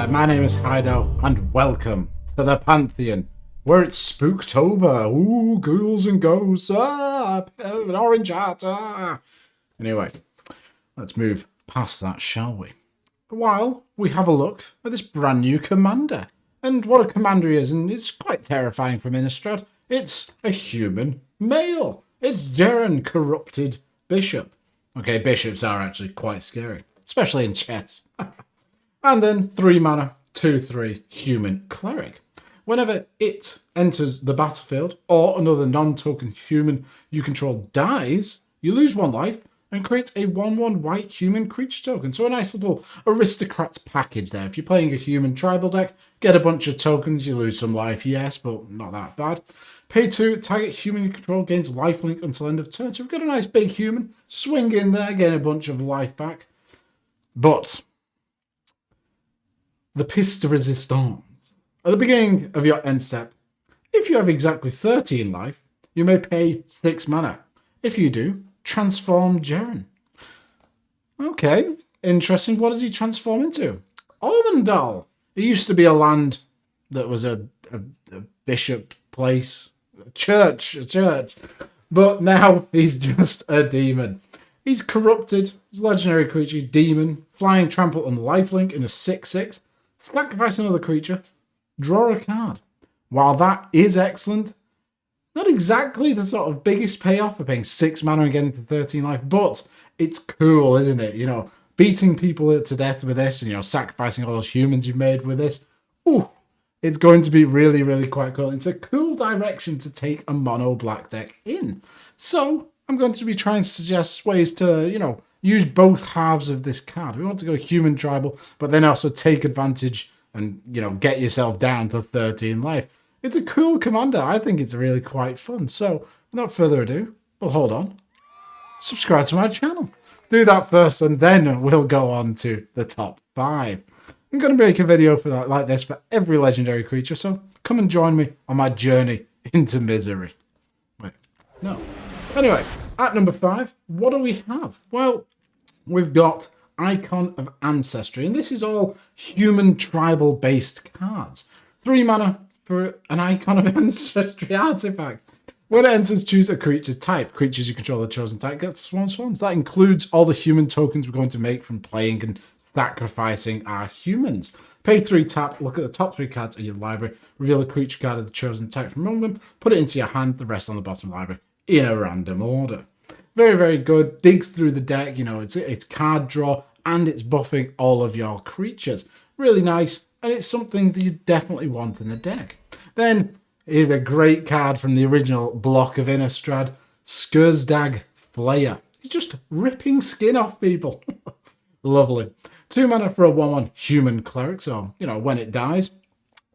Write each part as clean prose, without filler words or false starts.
there, my name is Hido, and welcome to the Pantheon, where it's Spooktober. Ooh, ghouls and ghosts, an orange hat, Anyway, let's move past that, shall we? While we have a look at this brand new commander. And what a commander he is, and it's quite terrifying from Innistrad. It's a human male. It's Jerren, corrupted bishop. Okay, bishops are actually quite scary, especially in chess. And then 3 mana, 2/3 human cleric. Whenever it enters the battlefield or another non-token human you control dies, you lose 1 life and create a 1/1 white human creature token. So a nice little aristocrats package there. If you're playing a human tribal deck, get a bunch of tokens, you lose some life, yes, but not that bad. Pay 2, target human you control gains lifelink until end of turn. So we've got a nice big human, swing in there, get a bunch of life back. But the piece de resistance. At the beginning of your end step, if you have exactly 30 in life, you may pay 6 mana. If you do, transform Jerren. Okay, interesting. What does he transform into? Ormendahl. It used to be a land that was a bishop place, a church. But now he's just a demon. He's corrupted. He's a legendary creature, demon, flying, trample, and lifelink in a 6/6. Sacrifice another creature, draw a card. While that is excellent, not exactly the sort of biggest payoff for paying 6 mana and getting to 13 life, but it's cool, isn't it? You know, beating people to death with this and, you know, sacrificing all those humans you've made with this. Ooh, it's going to be really, really quite cool. It's a cool direction to take a mono black deck in. So I'm going to be trying to suggest ways to, you know, use both halves of this card. We want to go human tribal, but then also take advantage and, you know, get yourself down to 13 life. It's a cool commander. I think it's really quite fun. So without further ado, well, hold on. Subscribe to my channel. Do that first, and then we'll go on to the top 5. I'm going to make a video for that like this for every legendary creature. So come and join me on my journey into misery. Wait, no. Anyway, at number 5, what do we have? Well, we've got Icon of Ancestry, and this is all human tribal based cards. 3 mana for an Icon of Ancestry artifact. When it enters, choose a creature type. Creatures you control the chosen type get swans. That includes all the human tokens we're going to make from playing and sacrificing our humans. Pay 3, tap, look at the top 3 cards of your library, reveal a creature card of the chosen type from among them, put it into your hand, the rest on the bottom of the library in a random order. Very, very good. Digs through the deck, you know, it's card draw and it's buffing all of your creatures. Really nice, and it's something that you definitely want in the deck. Then here's a great card from the original block of Innistrad, Skurzdag Flayer. He's just ripping skin off people. Lovely. 2 mana for a 1/1 human cleric, so, you know, when it dies,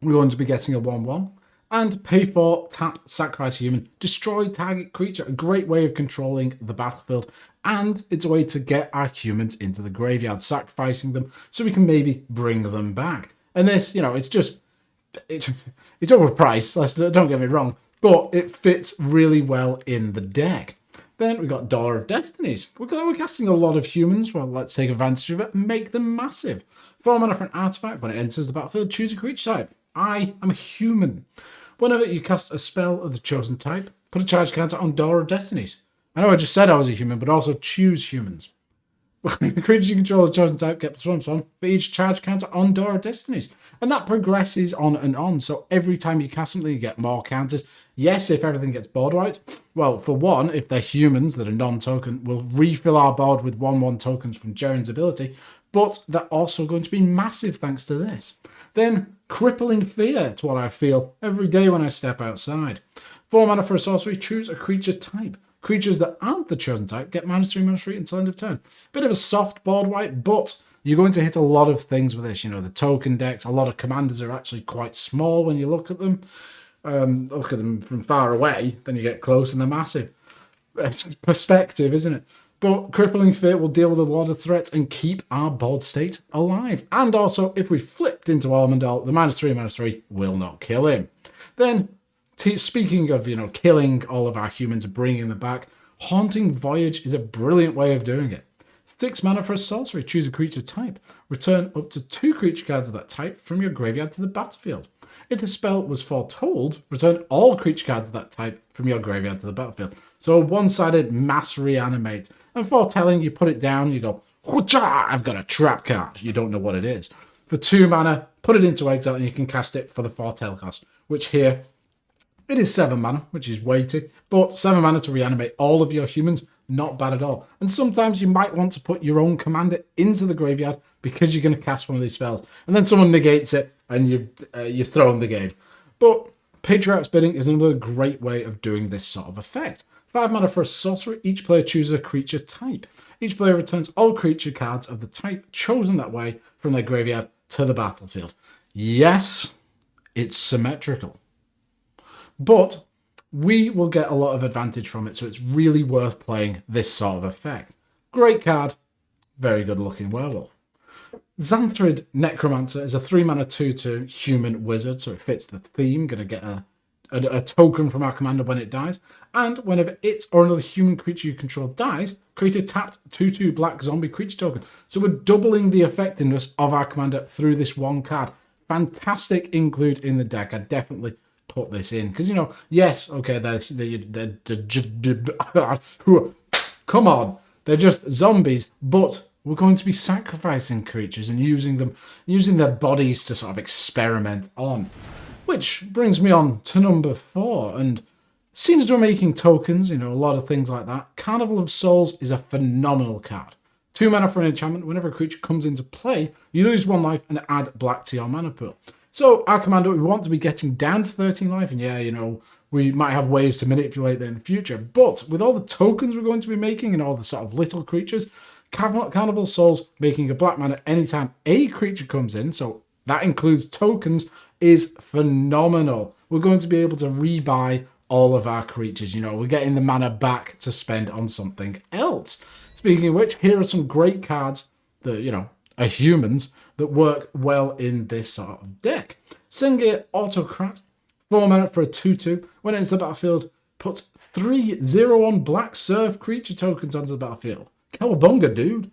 we're going to be getting a 1/1. And pay 4, tap, sacrifice human, destroy target creature. A great way of controlling the battlefield. And it's a way to get our humans into the graveyard, sacrificing them so we can maybe bring them back. And this, you know, it's overpriced, don't get me wrong, but it fits really well in the deck. Then we've got Door of Destinies. We're casting a lot of humans. Well, let's take advantage of it and make them massive. 4 mana for an artifact. When it enters the battlefield, choose a creature type. I am a human. Whenever you cast a spell of the chosen type, put a charge counter on Door of Destinies. I know I just said I was a human, but also choose humans. The creatures you control the chosen type get +1/+1 for each charge counter on Door of Destinies. And that progresses on and on. So every time you cast something, you get more counters. Yes, if everything gets board wiped. Well, for one, if they're humans that are non-token, we'll refill our board with 1/1 tokens from Jerren's ability. But they're also going to be massive thanks to this. Then Crippling Fear. It's what I feel every day when I step outside. 4 mana for a sorcery. Choose a creature type. Creatures that aren't the chosen type get -3/-3 until end of turn. Bit of a soft board wipe, but you're going to hit a lot of things with this. You know, the token decks, a lot of commanders are actually quite small when you look at them. Look at them from far away, then you get close and they're massive. It's perspective, isn't it? But Crippling Fear will deal with a lot of threats and keep our board state alive. And also, if we flipped into Ormendahl, the -3/-3 will not kill him. Then, speaking of, you know, killing all of our humans and bringing them back, Haunting Voyage is a brilliant way of doing it. 6 mana for a sorcery. Choose a creature type. Return up to 2 creature cards of that type from your graveyard to the battlefield. If the spell was foretold, return all creature cards of that type from your graveyard to the battlefield. So a one-sided mass reanimate. And foretelling, you put it down, you go, I've got a trap card. You don't know what it is. For 2 mana, put it into exile and you can cast it for the foretell cost, which here, it is 7 mana, which is weighty, but 7 mana to reanimate all of your humans, not bad at all. And sometimes you might want to put your own commander into the graveyard because you're going to cast one of these spells. And then someone negates it and you've thrown the game. But Patriarch's Bidding is another great way of doing this sort of effect. 5 mana for a sorcery. Each player chooses a creature type. Each player returns all creature cards of the type chosen that way from their graveyard to the battlefield. Yes, it's symmetrical. But we will get a lot of advantage from it, so it's really worth playing this sort of effect. Great card, very good looking werewolf. Xanthrid Necromancer is a 3 mana 2/2 human wizard, so it fits the theme. Going to get a token from our commander when it dies. And whenever it or another human creature you control dies, create a tapped 2/2 black zombie creature token. So we're doubling the effectiveness of our commander through this one card. Fantastic include in the deck. I definitely put this in because, you know, yes, okay, they're come on, they're just zombies, but we're going to be sacrificing creatures and using their bodies to sort of experiment on. Which brings me on to number 4, and seeing as we're making tokens, you know, a lot of things like that, Carnival of Souls is a phenomenal card. 2 mana for an enchantment. Whenever a creature comes into play, you lose 1 life and add black to your mana pool. So our commander, we want to be getting down to 13 life, and yeah, you know, we might have ways to manipulate that in the future, but with all the tokens we're going to be making and all the sort of little creatures, Carnival Souls making a black mana anytime a creature comes in, so that includes tokens, is phenomenal. We're going to be able to rebuy all of our creatures. You know, we're getting the mana back to spend on something else. Speaking of which, here are some great cards that, you know, are humans that work well in this sort of deck. Sengir Autocrat, 4 mana for a 2/2. When it enters the battlefield, puts 3 0/1 black serf creature tokens onto the battlefield. Cowabunga, dude.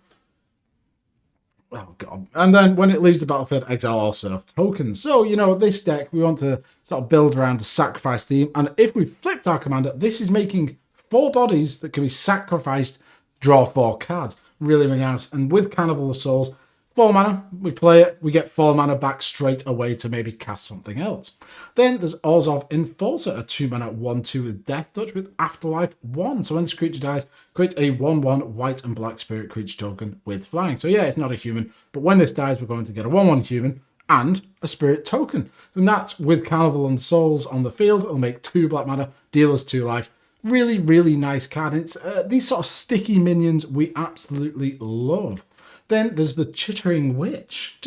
Oh, God. And then when it leaves the battlefield, exile all serf tokens. So, you know, this deck, we want to sort of build around a sacrifice theme. And if we flipped our commander, this is making 4 bodies that can be sacrificed, draw 4 cards. Really, really nice. And with Carnival of Souls, 4 mana, we play it, we get 4 mana back straight away to maybe cast something else. Then there's Orzhov Enforcer, a 2 mana 1/2 with Death Touch with Afterlife 1. So when this creature dies, create a 1/1 white and black spirit creature token with flying. So yeah, it's not a human, but when this dies, we're going to get a 1/1 human and a spirit token. And that's with Carnival and Souls on the field. It'll make 2 black mana, deal us 2 life. Really, really nice card. It's these sort of sticky minions we absolutely love. Then there's the Chittering Witch.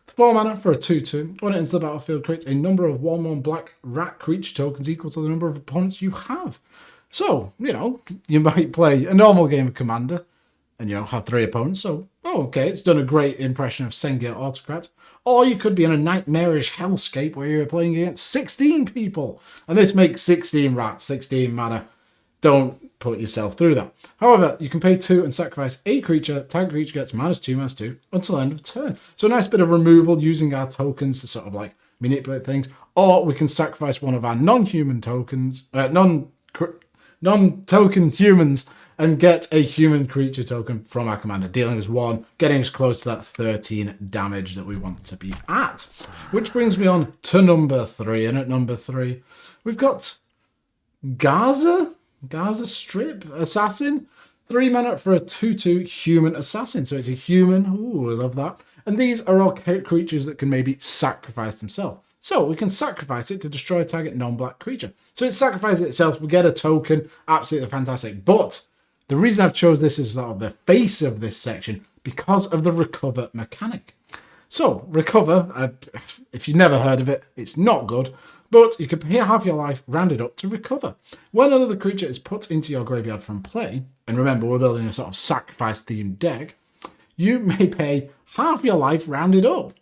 4 mana for a 2/2. When it enters the battlefield, create a number of 1/1 black rat creature tokens equal to the number of opponents you have. So, you know, you might play a normal game of Commander and, you know, have 3 opponents. So, okay, it's done a great impression of Sengir Autocrat. Or you could be in a nightmarish hellscape where you're playing against 16 people. And this makes 16 rats, 16 mana. Don't put yourself through that. However, you can pay 2 and sacrifice a creature. Target creature gets -2/-2 until end of turn. So a nice bit of removal using our tokens to sort of like manipulate things. Or we can sacrifice one of our non-human tokens, non-token humans, and get a human creature token from our commander, dealing us 1, getting us close to that 13 damage that we want to be at. Which brings me on to number 3. And at number 3, we've got Gaza Strip Assassin. 3 mana for a 2/2 human assassin. So it's a human. Ooh, I love that. And these are all creatures that can maybe sacrifice themselves. So we can sacrifice it to destroy a target non-black creature. So it sacrifices itself. We get a token. Absolutely fantastic. But the reason I've chose this as sort of the face of this section because of the recover mechanic. So recover, if you've never heard of it, it's not good. But you can pay half your life rounded up to recover. When another creature is put into your graveyard from play, and remember we're building a sort of sacrifice-themed deck, you may pay half your life rounded up.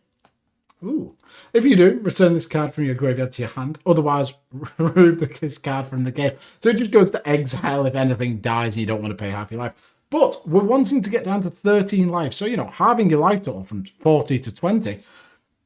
Ooh. If you do, return this card from your graveyard to your hand. Otherwise, remove this card from the game. So it just goes to exile if anything dies and you don't want to pay half your life. But we're wanting to get down to 13 life. So, halving your life total from 40 to 20,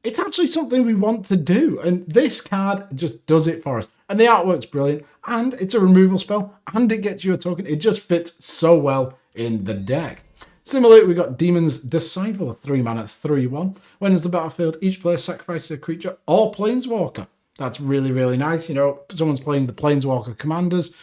it's actually something we want to do. And this card just does it for us. And the artwork's brilliant. And it's a removal spell. And it gets you a token. It just fits so well in the deck. Similarly, we've got Demon's Disciple, a 3-mana 3/1. When it's the battlefield, each player sacrifices a creature or planeswalker. That's really, really nice. Someone's playing the planeswalker commanders.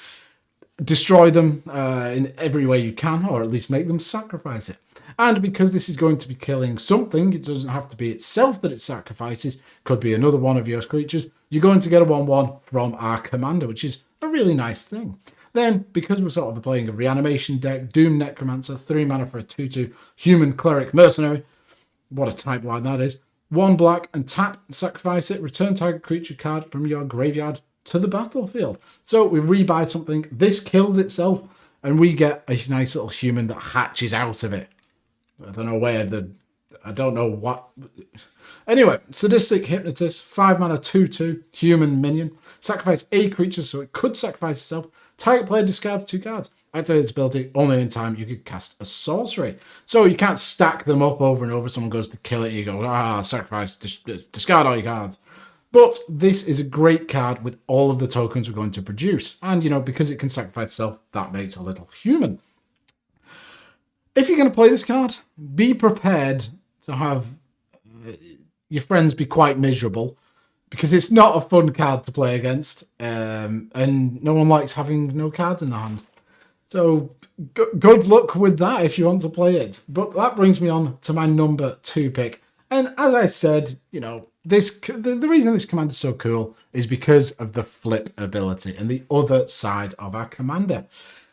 Destroy them in every way you can, or at least make them sacrifice it. And because this is going to be killing something, it doesn't have to be itself that it sacrifices, could be another one of your creatures, you're going to get a 1/1 from our commander, which is a really nice thing. Then, because we're sort of playing a reanimation deck, Doom Necromancer, 3 mana for a 2/2 human cleric mercenary. What a type line that is. 1 black and tap, sacrifice it, return target creature card from your graveyard to the battlefield. So we rebuy something, this killed itself, and we get a nice little human that hatches out of it. I don't know where I don't know what. Anyway, Sadistic Hypnotist, 5 mana 2/2 human minion. Sacrifice a creature so it could sacrifice itself. Target player discards 2 cards. Activate its ability only in time you could cast a sorcery. So you can't stack them up over and over. Someone goes to kill it, you go, sacrifice, discard all your cards. But this is a great card with all of the tokens we're going to produce. And, because it can sacrifice itself, that makes a little human. If you're going to play this card, be prepared to have your friends be quite miserable, because it's not a fun card to play against, and no one likes having no cards in their hand. So good luck with that if you want to play it. But that brings me on to my number 2 pick. And as I said, the reason this commander is so cool is because of the flip ability and the other side of our commander.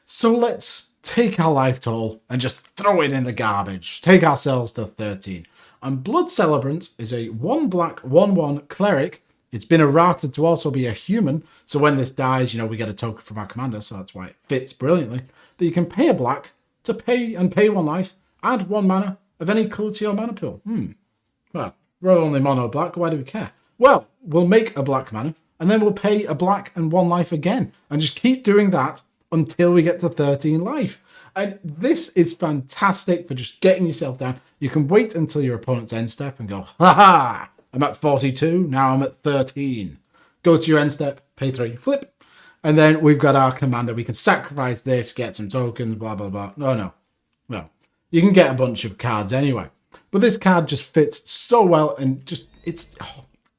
So let's take our life total and just throw it in the garbage. Take ourselves to 13. And Blood Celebrant is a 1 black 1/1 cleric. It's been errated to also be a human. So when this dies, we get a token from our commander. So that's why it fits brilliantly. That you can pay a black to pay 1 life, add 1 mana of any colour to your mana pool. Well, we're only mono black. Why do we care? Well, we'll make a black mana and then we'll pay a black and 1 life again. And just keep doing that until we get to 13 life. And this is fantastic for just getting yourself down. You can wait until your opponent's end step and go, ha, I'm at 42, now I'm at 13. Go to your end step, pay 3, flip. And then we've got our commander. We can sacrifice this, get some tokens, blah, blah, blah. No. Well, you can get a bunch of cards anyway. But this card just fits so well and it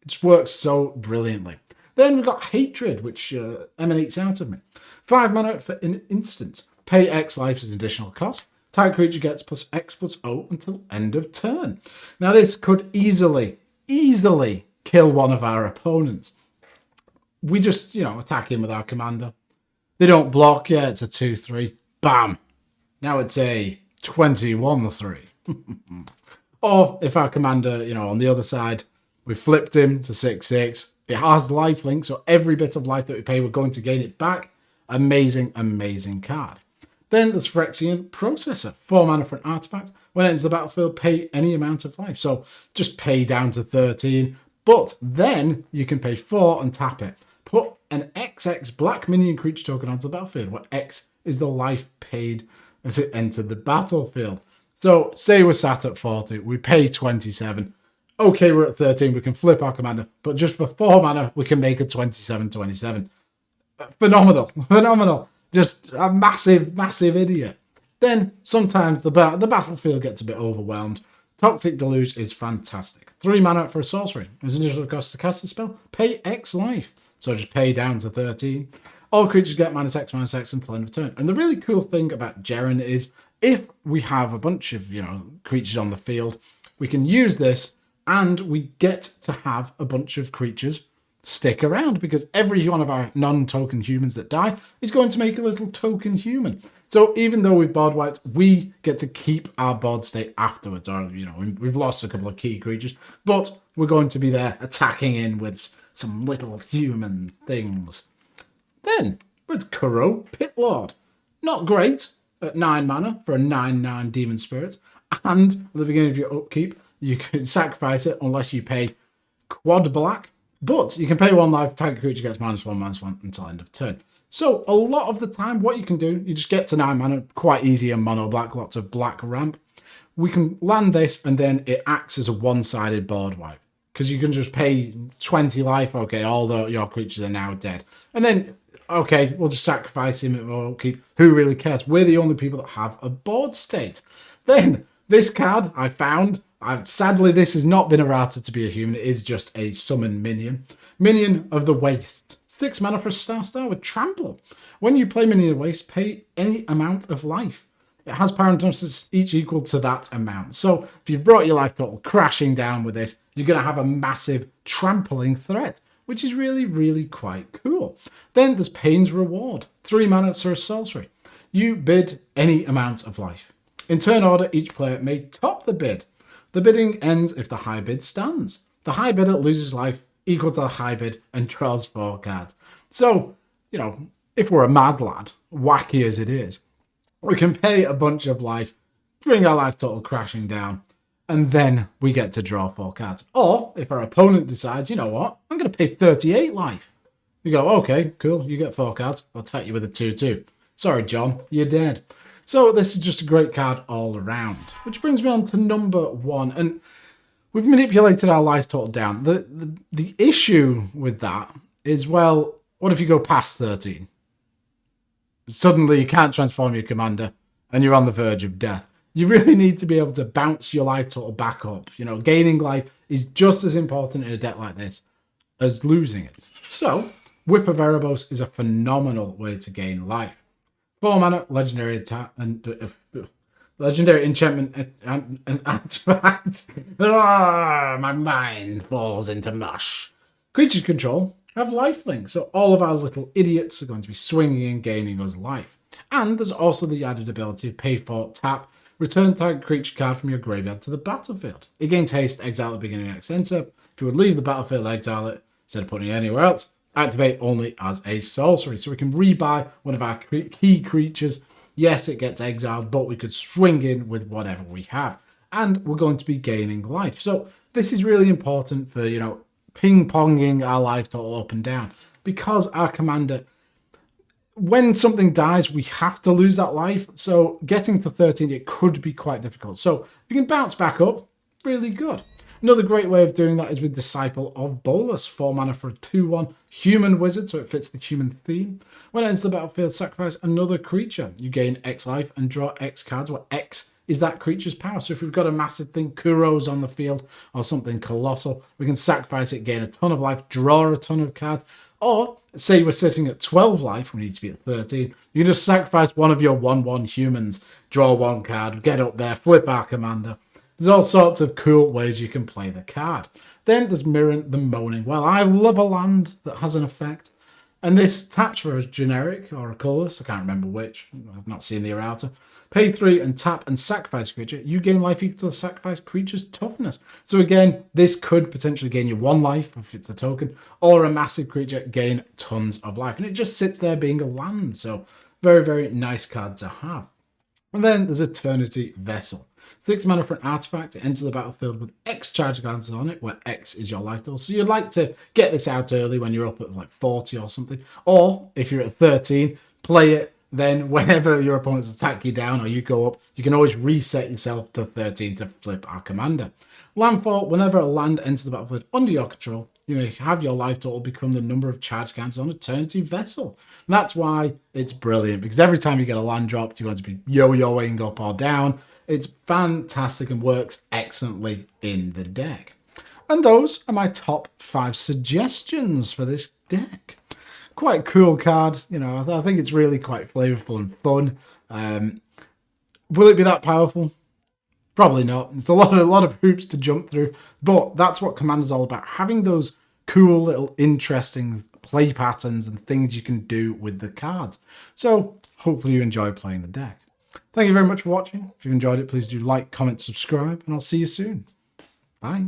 just works so brilliantly. Then we've got Hatred, which emanates out of me. 5 mana for an instant. Pay X life as an additional cost. Target creature gets plus X plus O until end of turn. Now this could easily kill one of our opponents. We just, attack him with our commander. They don't block. Yeah, it's a 2/3. Bam. Now it's a 21/3. Or if our commander, on the other side, we flipped him to 6/6. It has lifelink, so every bit of life that we pay, we're going to gain it back. Amazing, amazing card. Then there's Phyrexian Processor. 4 mana for an artifact. When it enters the battlefield, pay any amount of life. So just pay down to 13. But then you can pay 4 and tap it. Put an XX black minion creature token onto the battlefield, where X is the life paid as it entered the battlefield. So say we're sat at 40, we pay 27. Okay, we're at 13, we can flip our commander. But just for 4 mana, we can make a 27/27. Phenomenal. Just a massive idiot. Then sometimes the battlefield gets a bit overwhelmed. Toxic Deluge is fantastic. 3 mana for a sorcery. As an initial cost to cast a spell, pay X life. So just pay down to 13. All creatures get -X until end of turn. And the really cool thing about Jerren is if we have a bunch of creatures on the field, we can use this and we get to have a bunch of creatures stick around, because every one of our non-token humans that die is going to make a little token human. So even though we've board wiped, we get to keep our board state afterwards. Or, we've lost a couple of key creatures, but we're going to be there attacking in with some little human things. Then, with Kuro Pitlord. Not great at 9 mana for a 9/9 Demon Spirit. And at the beginning of your upkeep, you can sacrifice it unless you pay quad black But you can pay 1 life, target creature gets -1/-1 until end of turn. So a lot of the time, what you can do, you just get to 9 mana, quite easy in mono black, lots of black ramp. We can land this, and then it acts as a one-sided board wipe. Because you can just pay 20 life, okay, all your creatures are now dead. And then, okay, we'll just sacrifice him, we'll keep, who really cares? We're the only people that have a board state. Then, this card I found, sadly this has not been errata to be a human, it is just a summon minion. Minion of the Waste. 6 mana for a star with trample. When you play Minion of the Waste, pay any amount of life. It has parameters each equal to that amount. So if you've brought your life total crashing down with this, you're going to have a massive trampling threat, which is really, really quite cool. Then there's Pain's Reward. 3 mana for a sorcery. You bid any amount of life. In turn order, each player may top the bid. The bidding ends if the high bid stands. The high bidder loses life equal to the high bid and draws 4 cards. So, you know, if we're a mad lad, wacky as it is, we can pay a bunch of life, bring our life total crashing down, and then we get to draw 4 cards. Or, if our opponent decides, you know what, I'm going to pay 38 life. You go, okay, cool, you get 4 cards, I'll attack you with a 2/2. Sorry, John, you're dead. So this is just a great card all around. Which brings me on to number 1. And we've manipulated our life total down. The issue with that is, well, what if you go past 13? Suddenly you can't transform your commander and you're on the verge of death. You really need to be able to bounce your life total back up. You know, gaining life is just as important in a deck like this as losing it. So, Whip of Erebos is a phenomenal way to gain life. 4 mana, legendary attack, and legendary enchantment and artifact. My mind falls into mush. Creatures control have lifelink, so all of our little idiots are going to be swinging and gaining us life. And there's also the added ability of pay for tap, return target creature card from your graveyard to the battlefield. It gains haste, exile at the beginning of next end step. If you would leave the battlefield, exile it instead of putting it anywhere else. Activate only as a sorcery, so we can rebuy one of our key creatures. Yes, it gets exiled, but we could swing in with whatever we have, and we're going to be gaining life. So this is really important for, you know, ping-ponging our life total up and down, because our commander, when something dies, we have to lose that life. So getting to 13, it could be quite difficult. So if you can bounce back up, really good. Another great way of doing that is with Disciple of Bolas. 4 mana for a 2/1 human wizard, so it fits the human theme. When it enters the battlefield, sacrifice another creature. You gain X life and draw X cards, where X is that creature's power. So if we've got a massive thing, Kuro's on the field, or something colossal, we can sacrifice it, gain a ton of life, draw a ton of cards. Or, say we're sitting at 12 life, we need to be at 13. You can just sacrifice one of your 1/1 humans, draw 1 card, get up there, flip our commander. There's all sorts of cool ways you can play the card. Then there's Mirren the Moaning Well. I love a land that has an effect. And this taps for a generic or a colorless, I can't remember which, I've not seen the errata. Pay 3 and tap and sacrifice a creature. You gain life equal to the sacrifice creature's toughness. So again, this could potentially gain you 1 life if it's a token, or a massive creature gain tons of life. And it just sits there being a land. So very, very nice card to have. And then there's Eternity Vessel. 6 mana for an artifact. It enters the battlefield with X charge cards on it, where X is your life total. So you'd like to get this out early when you're up at like 40 or something. Or if you're at 13, play it. Then whenever your opponents attack you down or you go up, you can always reset yourself to 13 to flip our commander. Landfall. Whenever a land enters the battlefield under your control, you may have your life total become the number of charge cards on Eternity Vessel. And that's why it's brilliant, because every time you get a land drop, you're going to be yo-yoing up or down. It's fantastic and works excellently in the deck. And those are my top 5 suggestions for this deck. Quite cool card, you know, I think it's really quite flavorful and fun. Will it be that powerful? Probably not. It's a lot of hoops to jump through, but that's what Commander's all about. Having those cool little interesting play patterns and things you can do with the cards. So hopefully you enjoy playing the deck. Thank you very much for watching. If you've enjoyed it, please do like, comment, subscribe, and I'll see you soon. Bye.